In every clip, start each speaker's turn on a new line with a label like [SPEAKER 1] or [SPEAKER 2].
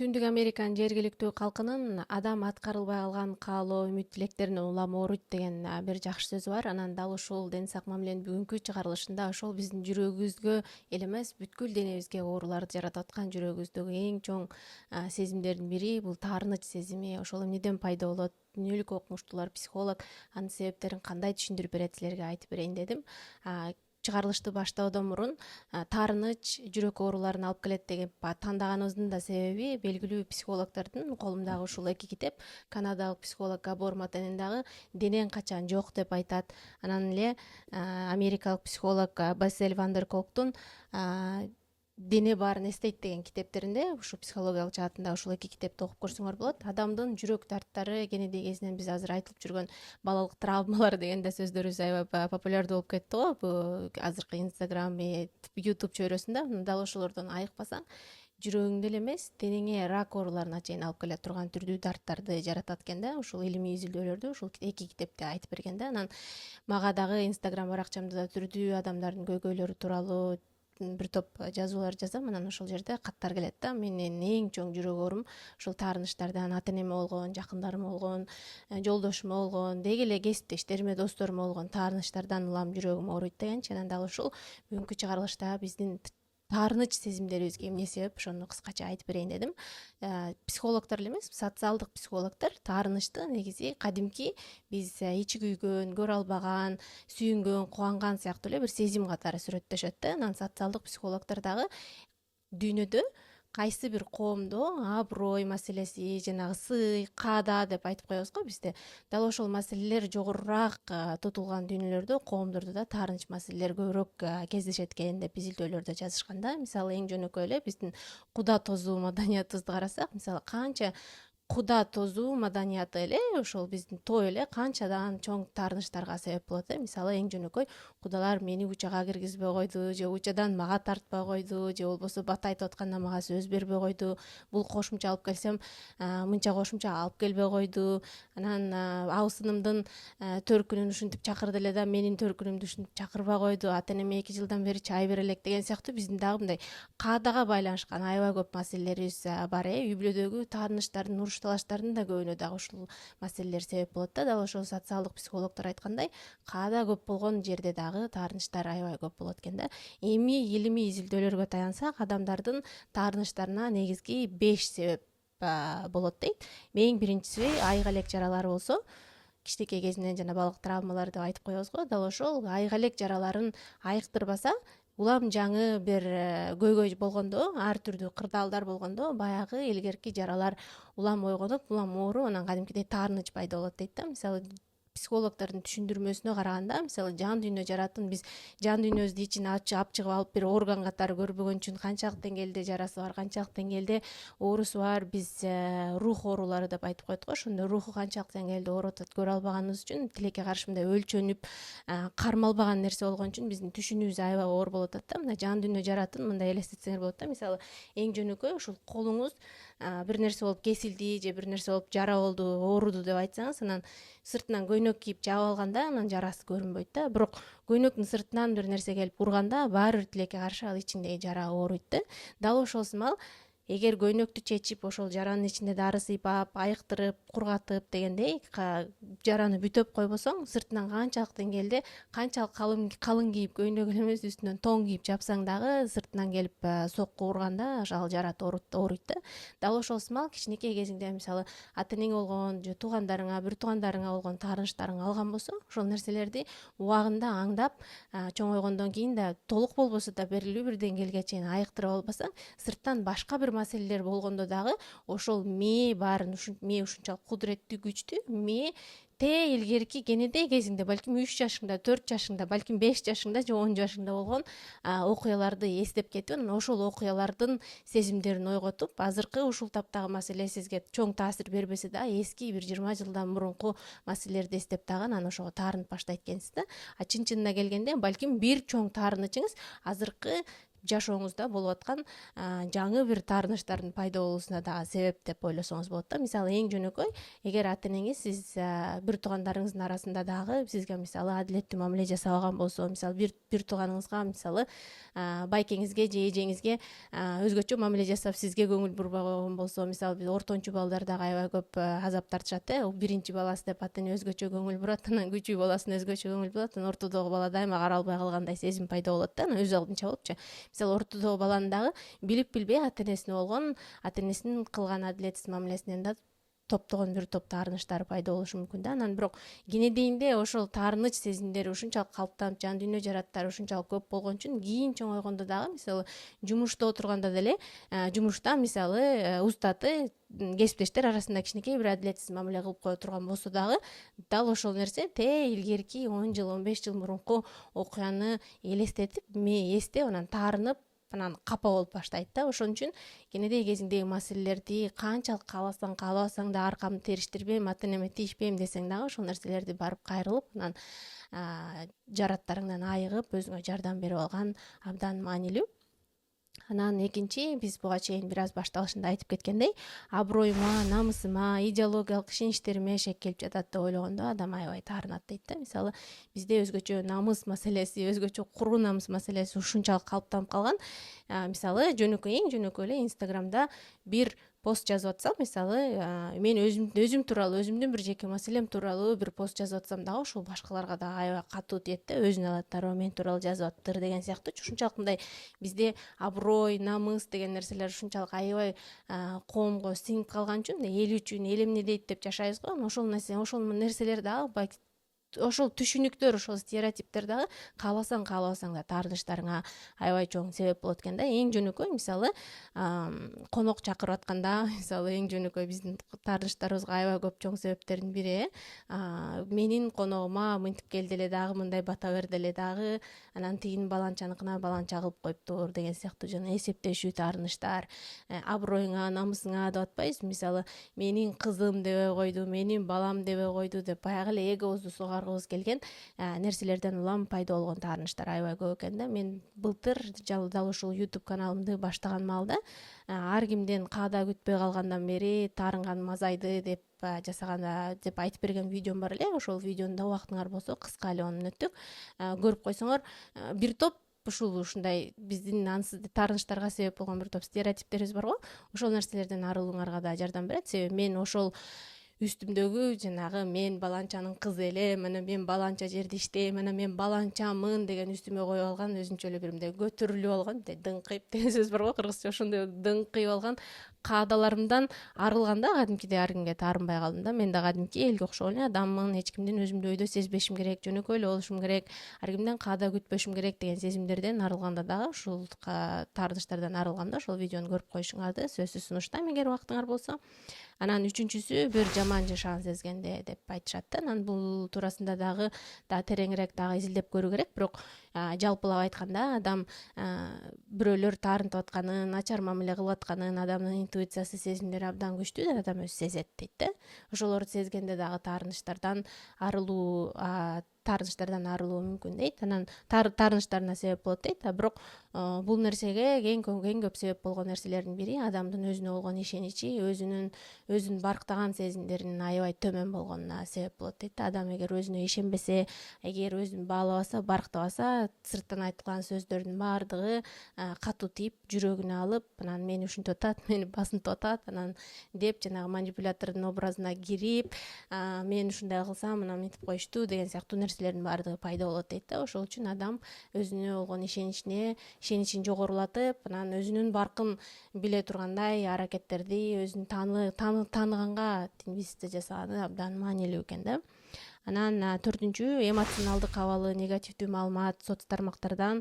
[SPEAKER 1] Түндүк Американын жергиликтүү калкынын адам аткарылбай калган каалоо, үмүт, тилектеринен улам ооруйт деген бир жакшы сөзү бар. Анан дал ушул Ден сак мамиленин бүгүнкү чыгарылышында ошол биздин жүрөгүбүзгө эле эмес, бүткүл денебизге ооруларды жаратып аткан жүрөгүбүздөгү эң чоң сезимдердин бири бул таарыныч сезими. Ошол эмнеден пайда болот? Дүйнөлүк окумуштуулар, психолог анын себептерин кандай түшүндүрүп берет, силерге айтып берейин дедим. Чыгарылышты баштоодон мурун таарыныч жүрөк ооруларына алып келет деген тандаганыбыздын да себеби белгилүү психологдордун колумдагы ушул эки китеп. Канадалык психолог Габор Матенин дагы денең качан жок деп айтат. Анан эле америкалык психолог Бассель Вандерколктун дене баарын эстейт деген китептеринде, ушу психологиялык жаатында ушул эки китепти окуп көрсөңөр болот. Адамдын жүрөк дарттары кенеди кезинен биз азыр айтылып жүргөн балалык травмалар деген да сөздөрүбүз аябай популярдуу болуп кетти го бул азыркы Instagram, YouTube чөйрөсүндө. Дал ошолордон айыкпасаң, жүрөгүңдө эле эмес, денеңе рак ооруларына чейин алып келе турган түрдүү дарттарды жаратат экен да. Ушул илимий изилдөөлөрдү ушул эки китепте айтып берген да. Анан мага дагы Instagram баракчамда да түрдүү адамдардын көйгөйлөрү тууралуу бир топ жазуулар жазам. Анан ошол жерде каттар келет да. Менин эң чоң жүрөк оорум ушул таарынычтардан, ата энеме болгон, жакындарыма болгон, жолдошума болгон, деги эле кесиптештериме, досторума болгон таарынычтардан улам жүрөгүм ооруйт дегенчи. Анан дал ушул бүгүнкү чыгарылышта биздин таарыныч сезимдерибизге эмне себеп, ошону кыскача айтып берейин дедим. Психологдор эле эмес, социалдык психологдор таарынычты негизи кадимки биз ичи күйгөн, көрө албаган, сүйүнгөн, кубанган сыяктуу эле бир сезим катары сүрөттөшөт да. Анан социалдык психологдор дагы дүйнөдө кайсы бир коомдо аброй маселеси, жанагы сый, каада деп айтып коебуз го бизде. Дал ошол маселелер жогорураак тутулган дүйнөлөрдө, коомдордо да таарынч маселелер көбүрөөк кездешет экен деп изилдөөлөрдө жазышкан да. Мисалы эң жөнөкөй эле биздин куда тозуу маданиятыбызды карасак, мисалы канча куда тозуу маданияты эле ошол биздин той эле канчадан чоң таарынычтарга себеп болот. Мисалы эң жөнөкөй, кудалар мени учага киргизбей койду, же учадан мага тартпай койду, же болбосо бат айтып атканда мага сөз бербей койду, бул кошумча алып келсем мынча кошумча алып келбей койду. Анан абысынымдын төркүнүн ушинтип чакырды эле да менин төркүнүмдү ушинтип чакырбай койду, ата энеме 2 жылдан бери чай бере элек деген сыяктуу биздин дагы мындай каадага байланышкан аябай көп маселелерибиз бар. Үй бүлөдөгү таарынычтардын, уруш талаштардын да көбүнө дагы ушул маселелер себеп болот да. Дал ошол социалдык психологдор айткандай, каада көп болгон жерде дагы таарынычтар аябай көп болот экен да. Эми илимий изилдөөлөргө таянсак, адамдардын таарынычтарына негизги 5 себеп болот дейт. Эң биринчиси айга элек жаралары болсо, кичинекей кезинен жана балалык травмалар деп айтып коебуз го, дал ошол айга элек жараларын айыктырбаса, улам жаңы бир көйгөй болгондо, ар түрдүү кырдаалдар болгондо, баягы илгерки жаралар улам ойгонуп, улам оору, анан кадимкидей таарыныч пайда болот дейт да. Мисалы психологдордун түшүндүрмөсүнө караганда, мисалы жан дүйнө жаратын, биз жан дүйнөбүздү ичин ачыгып алып бир орган катары көрбөгөн үчүн канчалык деңгээлде жарасы бар, канчалык деңгээлде оорусу бар, биз рух оорулары деп айтып коет го. Ошондо руху канчалык деңгээлде ооруп атат көрө албаганыбыз үчүн, тилекке каршы мындай өлчөнүп кармалбаган нерсе болгон үчүн биздин түшүнүүбүз аябай оор болуп атат да. Мына жан дүйнө жаратын мындай элестетсеңер болот да. Мисалы эң жөнөкөй ушул колуңуз бир нерсе болуп кесилди же бир нерсе болуп жара болду, ооруду деп айтсаңыз, анан сыртынан көйнөк кийип жаап алганда анан жарасы көрүнбөйт да. Бирок көйнөктүн сыртынан бир нерсе келип урганда баары бир тилекке каршы ал ичиндеги жара ооруйт да. Дал ошол сымал эгер көйнөктү чечип, ошол жаранын ичинде дары сыйпап, айыктырып, кургатып дегендей жараны бүтөп койбосоң, сыртынан канчалык деңгээлде, канчалык калың кийип, көйнөк эле эмес, үстүнөн тоң кийип жапсаң дагы сыртынан келип сокку урганда ал жара ооруйт да. Дал ошол сымал кичинекей кезиңде мисалы ата энең болгон же туугандарыңа, бир туугандарыңа болгон таарынычтарың алган болсо, ошол нерселерди убагында аңдап, чоңойгондон кийин да толук болбосо да белгилүү бир деңгээлге чейин айыктырып албасаң, сырттан башка бир маселелер болгондо дагы ошол мээ баарын мээ ушунчалык кудуреттүү, күчтүү мээ илгерки кенедей кезиңде, балким 3 жашыңда, 4 жашыңда, балким 5 жашыңда же 10 жашыңда болгон окуяларды эстеп кетип, анан ошол окуялардын сезимдерин ойготуп, азыркы ушул таптагы маселе сизге чоң таасир бербесе да, эски бир 20 жылдан мурунку маселелерди эстеп дагы анан ошого таарынып баштайт экенсиз да. Чын чынына келгенде балким бир чоң таарынычыңыз азыркы жашооңузда болуп аткан жаңы бир таарынычтардын пайда болуусуна дагы себеп деп ойлосоңуз болот да. Мисалы эң жөнөкөй, эгер ата энеңиз сиз бир туугандарыңыздын арасында дагы сизге мисалы адилеттүү мамиле жасабаган болсо, мисалы бир тууганыңызга мисалы байкеңизге же эжеңизге өзгөчө мамиле жасап сизге көңүл бурбаган болсо, мисалы биз ортончу балдар дагы аябай көп азап тартышат биринчи баласы деп ата эне өзгөчө көңүл бурат, анан күчүү баласына өзгөчө көңүл бурат, анан ортодогу бала дайыма каралбай калгандай сезим пайда болот да, анан өз алдынча болупчу. Мисалы ортодогу баланын дагы билип билбей ата энесине болгон, ата энесинин кылган адилетсиз мамилесинен да топтогон бир топ таарынычтары пайда болушу мүмкүн да. Анан бирок кенедейинде ошол таарыныч сезимдери ушунчалык калыптанып, жан дүйнө жараттары ушунчалык көп болгон үчүн кийин чоңойгондо дагы мисалы жумушта отурганда деле жумушта мисалы устаты кесиптештер арасында кичинекей бир адилетсиз мамиле кылып кое турган болсо дагы дал ошол нерсе илгерки 10 жыл 15 жыл мурунку окуяны элестетип эстеп анан таарынып анан капа болуп баштайт да. Ошон үчүн кенедей кезиңдеги маселелерди канчалык кааласаң каалабасаң да аркамды териштирбейм, ата энеме тийишпейм десең дагы ошол нерселерди барып кайрылып анан жараттарыңдан айыгып өзүңө жардам берип алган абдан маанилүү. Анан экинчи, биз буга чейин бир аз башталышында айтып кеткендей, аброюма, намысыма, идеологиялык ишеничтериме шек келип жатат деп ойлогондо адам аябай таарынат дейт да. Мисалы бизде өзгөчө намыс маселеси, өзгөчө куру намыс маселеси ушунчалык калыптанып калган. Мисалы эң жөнөкөй эле Инстаграмда бир пост жазып атсам, мисалы мен өзүм тууралуу, өзүмдүн бир жеке маселем тууралуу бир пост жазып атсам дагы ошол башкаларга дагы аябай катуу тиет да. Өзүн алат, дароо мен тууралуу жазып аттыр деген сыяктуу. Ушунчалык мындай бизде аброй, намыс деген нерселер ушунчалык аябай коомго сиңип калган үчүн эл үчүн эл эмне дейт деп жашайбыз го. Ошол нерселер дагы ошол түшүнүктөр, ошол стереотиптер дагы кааласаң каалабасаң да таарынычтарыңа аябай чоң себеп болот экен да. Эң жөнөкөй мисалы конок чакырып атканда, мисалы эң жөнөкөй биздин таарынычтарыбызга аябай көп чоң себептердин бири менин коногума мынтип келди эле дагы, мындай бата берди эле дагы, анан тигинин баланчаныкына баланча кылып коюптур деген сыяктуу жана эсептешүү таарынычтар, аброюңа, намысыңа деп атпайбызбы. Мисалы менин кызым дебей койду, менин балам дебей койду деп баягы эле эгобузду сугаргыбыз келген нерселерден улам пайда болгон таарынычтар аябай көп экен да. Мен былтыр дал ушул YouTube каналымды баштаган маалда ар кимден каада күтпөй калгандан бери таарынганым азайды деп деп айтып берген видеом бар эле. Ошол видеону да убактыңар болсо кыска эле 10 мүнөттүк көрүп койсоңор, бир топ ушундай биздин ансыз таарынычтарга себеп болгон бир топ стереотиптерибиз бар го. Ошол нерселерден арылууңарга да жардам берет. Себеби мен ошол үстүмдөгү жанагы мен баланчанын кызы элем, анан мен баланча жерде иштейм, анан мен баланчамын деген үстүмө коюп алган өзүнчө эле бир мындай көтөрүлүп алган, дыңкыйып деген сөз бар го кыргызча, ошондой дыңкыйып алган каадаларымдан арылганда кадимкидей ар кимге таарынбай калдым да. Мен да кадимки элге окшогон эле адаммын, эч кимдин өзүмдү өйдө сезбешим керек, жөнөкөй эле болушум керек, ар кимден каада күтпөшүм керек деген сезимдерден арылганда дагы, ушул таарынычтардан арылганда ошол видеону көрүп коюшуңарды сөзсүз сунуштайм эгер убактыңар болсо. Анан үчүнчүсү бир жаман жашаган сезгенде деп айтышат да. Анан бул туурасында дагы тереңирээк дагы изилдеп көрүү керек. Бирок жалпылап айтканда адам бирөөлөр таарынтып атканын, начар мамиле кылып атканын адамдын интуициясы, сезимдери абдан күчтүү деп адам өзү сезет дейт да. Ошолорду сезгенде дагы таарынычтардан арылуу мүмкүн дейт. Анан таарынычтарына себеп болот дейт. Бирок бул нерсеге эң көп себеп болгон нерселердин бири адамдын өзүнө болгон ишеничи, өзүн барктаган сезимдеринин аябай төмөн болгонуна себеп болот дейт. Адам эгер өзүнө ишенбесе, эгер өзүн баалабаса, барктабаса, сырттан айтылган сөздөрдүн баардыгы катуу тиип, жүрөгүнө алып, анан мени ушинтип атат, мени басынтып атат, анан деп жанагы манипулятордун образына кирип, мен ушундай кылсам анан мынтип коюшту деген сыяктуу нерселердин баардыгы пайда болот дейт да. Ошол үчүн адам өзүнө болгон ишеничин жогорулатып, анан өзүнүн баркын биле тургандай аракеттерди өзүн тааныганга инвестиция жасаганы абдан маанилүү экен да. Анан төртүнчү, эмоционалдык абалы, негативдүү маалымат, соц тармактарда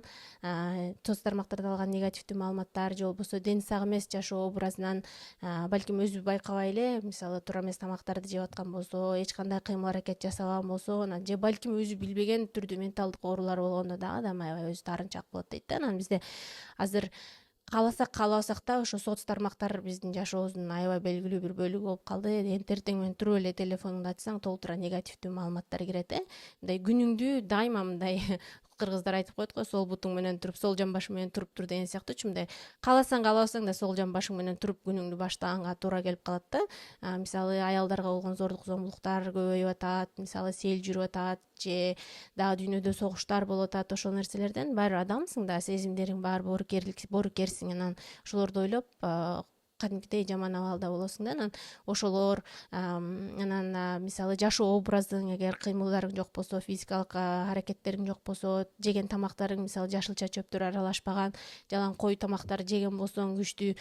[SPEAKER 1] алган негативдүү маалыматтар же болбосо ден сак эмес жашоо образынан балким өзү байкабай эле, мисалы туура эмес тамактарды жеп аткан болсо, эч кандай кыймыл аракет жасабаган болсо, анан же балким өзү билбеген түрдүү менталдык оорулар болгондо дагы адам аябай өзү таарынчаак болот дейт да. Анан бизде азыр кааласак каалабасак да ошо соц тармактар биздин жашообуздун аябай белгилүү бир бөлүгү болуп калды. Эртең менен туруп эле телефонуңду ачсаң толтура негативдүү маалыматтар кирет. Мындай күнүңдү дайыма мындай кыргыздар айтып коет го, сол бутуң менен туруп, сол жамбашың менен туруп тур деген сыяктуучу мындай кааласаң каалабасаң да сол жамбашың менен туруп күнүңдү баштаганга туура келип калат да. Мисалы аялдарга болгон зордук зомбулуктар көбөйүп атат, мисалы сел жүрүп атат же дагы дүйнөдө согуштар болуп атат. Ошол нерселерден баары адамсың да, сезимдериң баары боору керсиң, анан ошолорду ойлоп кадимкидей жаман абалда болосуң да. Анан ошолор анан мисалы жашоо образың, эгер кыймылдарың жок болсо, физикалык аракеттериң жок болсо, жеген тамактарың мисалы жашылча чөптөр аралашпаган, жалаң кой тамактарды жеген болсоң күчтүү,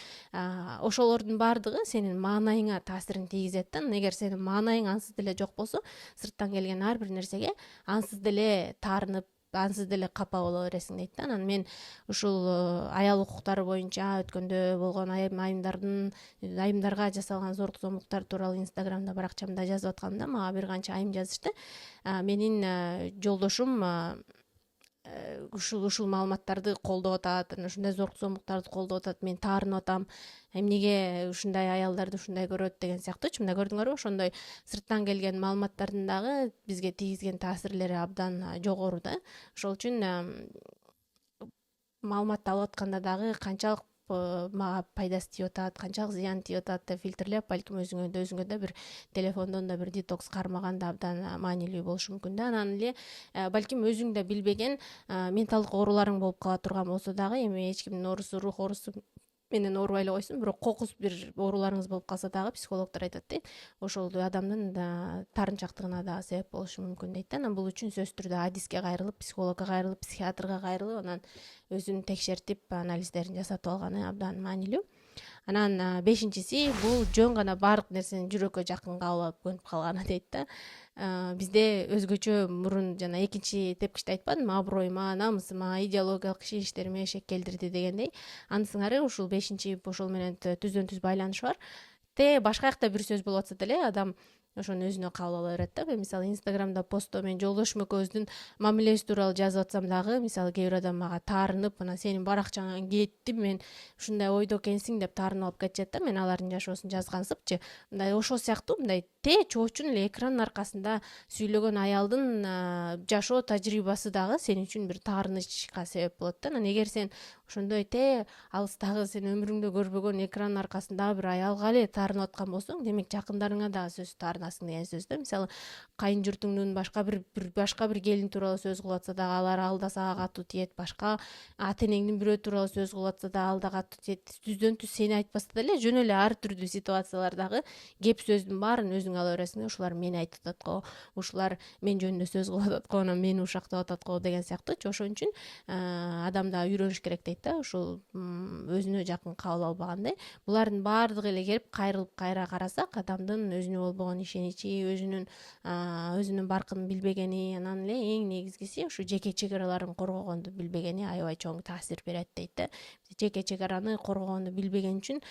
[SPEAKER 1] ошолордун баардыгы сенин маанайыңа таасирин тийгизет да. Эгер сенин маанайың ансыз деле жок болсо, сырттан келген ар бир нерсеге ансыз деле таарынып, ансыз деле капа боло бересиң дейт да. Анан мен ушул аял укуктары боюнча өткөндө болгон айымдарга жасалган зордук зомбулуктар тууралуу инстаграмда баракчамда жазып атканымда мага бир канча айым жазышты. Менин жолдошум ушул маалыматтарды колдоп атат, ушундай зордук зомбулуктарды колдоп атат, мен таарынып атам, эмнеге ушундай аялдарды ушундай көрөт деген сыяктуучу. Мындай көрдүңөрбү, ошондой сырттан келген маалыматтардын дагы бизге тийгизген таасирлери абдан жогору да. Ошол үчүн маалыматты алып атканда дагы канчалык мага пайдасы тийип атат, канчалык зыяны тийип атат деп фильтрлеп, балким өзүңө да бир телефондон да бир детокс кармаган да абдан маанилүү болушу мүмкүн да. Анан эле балким өзүң да билбеген менталдык ооруларың болуп кала турган болсо дагы, эми эч кимдин оорусу, рух оорусу менен оорубай эле койсун, бирок кокус бир ооруларыңыз болуп калса дагы психологдор айтат дейт, ошол адамдын таарынчактыгына дагы себеп болушу мүмкүн дейт да. Анан бул үчүн сөзсүз түрдө адиске кайрылып, психологко кайрылып, психиатрга кайрылып, анан өзүн текшертип, анализдерин жасатып алганы абдан маанилүү. Анан бешинчиси бул жөн гана баардык нерсени жүрөккө жакын кабыл алып көнүп калганы дейт да. Бизде өзгөчө мурун жана экинчи тепкичте айтпадымбы, аброюма, намысыма, идеологиялык ишенимдериме шек келтирди дегендей, анын сыңары ушул бешинчи ошол менен түздөн түз байланышы бар. Башка жакта бир сөз болуп атса деле адам ошону өзүнө кабыл ала берет да. Мен мисалы инстаграмда постто мен жолдошум экөөбүздүн мамилебиз тууралуу жазып атсам дагы, мисалы кээ бир адам мага таарынып, анан сенин баракчаңан кеттим, мен ушундай ойдо экенсиң деп таарынып алып кетишет да. Мен алардын жашоосун жазгансыпчы, мындай ошол сыяктуу мындай чоочун эле экрандын аркасында сүйлөгөн аялдын жашоо тажрыйбасы дагы сен үчүн бир таарынычка себеп болот да. Анан эгер сен ошондой алыстагы сен өмүрүңдө көрбөгөн экрандын аркасында бир аялга эле таарынып аткан болсоң, демек жакындарыңа дагы сөзсүз таарынасың деген сөз да. Мисалы кайын журтуңдун башка бир келин тууралуу сөз кылып атса дагы, алар ал да сага катуу тиет, башка ата энеңдин бирөө тууралуу сөз кылып атса да ал да катуу тиет. Түздөн түз сени айтпаса деле жөн эле ар түрдүү ситуациялардагы кеп сөздүн баарын өзүң ала бересиң да. Ушулар мени айтып атат го, ушулар мен жөнүндө сөз кылып атат го, анан мени ушактап атат го деген сыяктуучу. Ошон үчүн адам да үйрөнүш керек дейт да, ушул өзүнө жакын кабыл албагандай. Булардын баардыгы эле келип кайрылып кайра карасак, адамдын өзүнө болбогон ишеничи, өзүнүн баркын билбегени, анан эле эң негизгиси ушу жеке чегараларын коргогонду билбегени аябай чоң таасир берет дейт да. Жеке чегараны коргогонду билбеген үчүн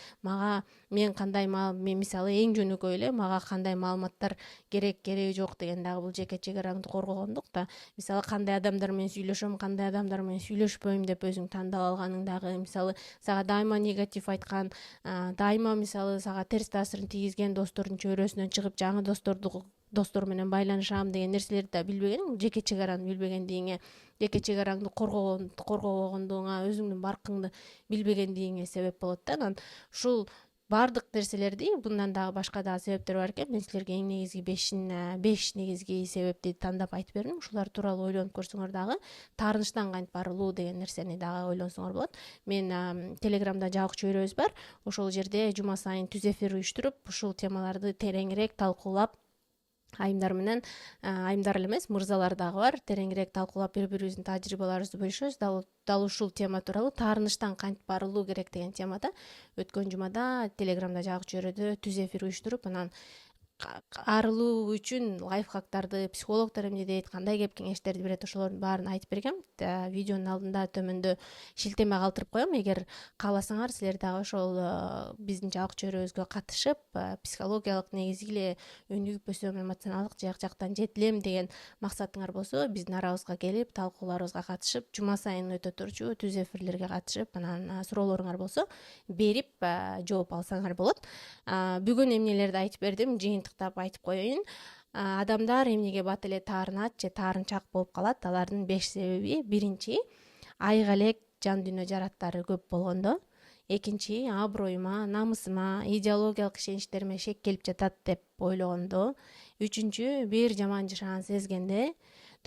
[SPEAKER 1] мен мисалы эң жөнөкөй эле мага кандай маалыматтар кереги жок деген дагы бул жеке чегараңды коргогондук да. Мисалы кандай адамдар менен сүйлөшөм, кандай адамдар менен сүйлөшпөйм деп өзүң тандап алганың дагы, мисалы сага дайыма негатив айткан, дайыма мисалы сага терс таасирин тийгизген достордун чөйрөсүнөн чыгып жаңы достор менен байланышам деген нерселерди да билбегениң, жеке чегараны билбегендигиңе, жеке чегараңды коргобогондугуңа, өзүңдүн баркыңды билбегендигиңе себеп болот да. Анан ушул баардык нерселерди, bundan дагы башка дагы себептер бар экен. Мен силерге эң негизги 5 негизги себепти тандап айтып бердим. Ушулар тууралуу ойлонуп көрсөңөр дагы, таарынычтан кантип арылуу деген нерсени дагы ойлонсоңор болот. Мен Телеграмда жабык чөйрөбүз бар. Ошол жерде жума сайын түз эфир уюштуруп, ушул темаларды тереңирээк талкуулап, айымдар эле эмес, мырзалар дагы бар, тереңирээк талкуулап, бири-бирибиздин тажрыйбаларыбызды бөлүшөбүз. Дал ушул тема тууралуу, таарынычтан кантип арылуу керек деген темада өткөн жумада Телеграмда жабык чөйрөдө түз эфир уюштуруп, анан арылуу үчүн лайфхактарды, психологдор эмне дейт, кандай кеп кеңештерди берет, ошолордун баарын айтып бергем. Видеонун алдында төмөндө шилтеме калтырып коем. Эгер кааласаңар, силер дагы ошол биздин жабык чөйрөбүзгө катышып, психологиялык негизги эле өнүгүп өсөм, эмоционалдык жактан жетилем деген максатыңар болсо, биздин арабызга келип, талкууларыбызга катышып, жума сайын өтө турчу түз эфирлерге катышып, анан суроолоруңар болсо берип жооп алсаңар болот. Бүгүн эмнелерди айтып бердим, жыйынтыктап айтып коеюн. Адамдар эмнеге бат эле таарынат же таарынчак болуп калат? Алардын 5 себеби: биринчи, айга элек жан дүйнө жараттары көп болгондо. Экинчи, аброюма, намысыма, идеологиялык ишеничтериме шек келип жатат деп ойлогондо. Үчүнчү, бир жаман жашаганын сезгенде.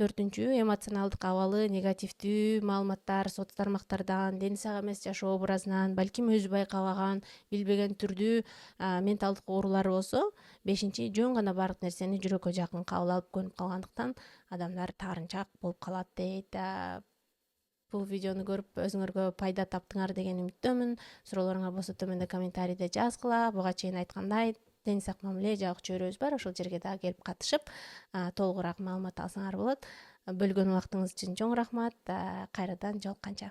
[SPEAKER 1] Төртүнчү, эмоционалдык абалы негативдүү маалыматтар соц тармактардан, дени сак эмес жашоо образынан, балким өзү байкабаган, билбеген түрдүү менталдык оорулары болсо. Бешинчи, жөн гана баардык нерсени жүрөккө жакын кабыл алып көнүп калгандыктан адамдар таарынчак болуп калат дейт. Бул видеону көрүп өзүңөргө пайда таптыңар деген үмүттөмүн. Суроолоруңар болсо төмөндө комментарийде жазгыла. Буга чейин айткандай, дени сак мамиле жагык чөйрөбүз бар, ошол жерге дагы келип катышып толугураак маалымат алсаңар болот. Бөлгөн убактыңыз үчүн чоң рахмат. Кайрадан жолукканча.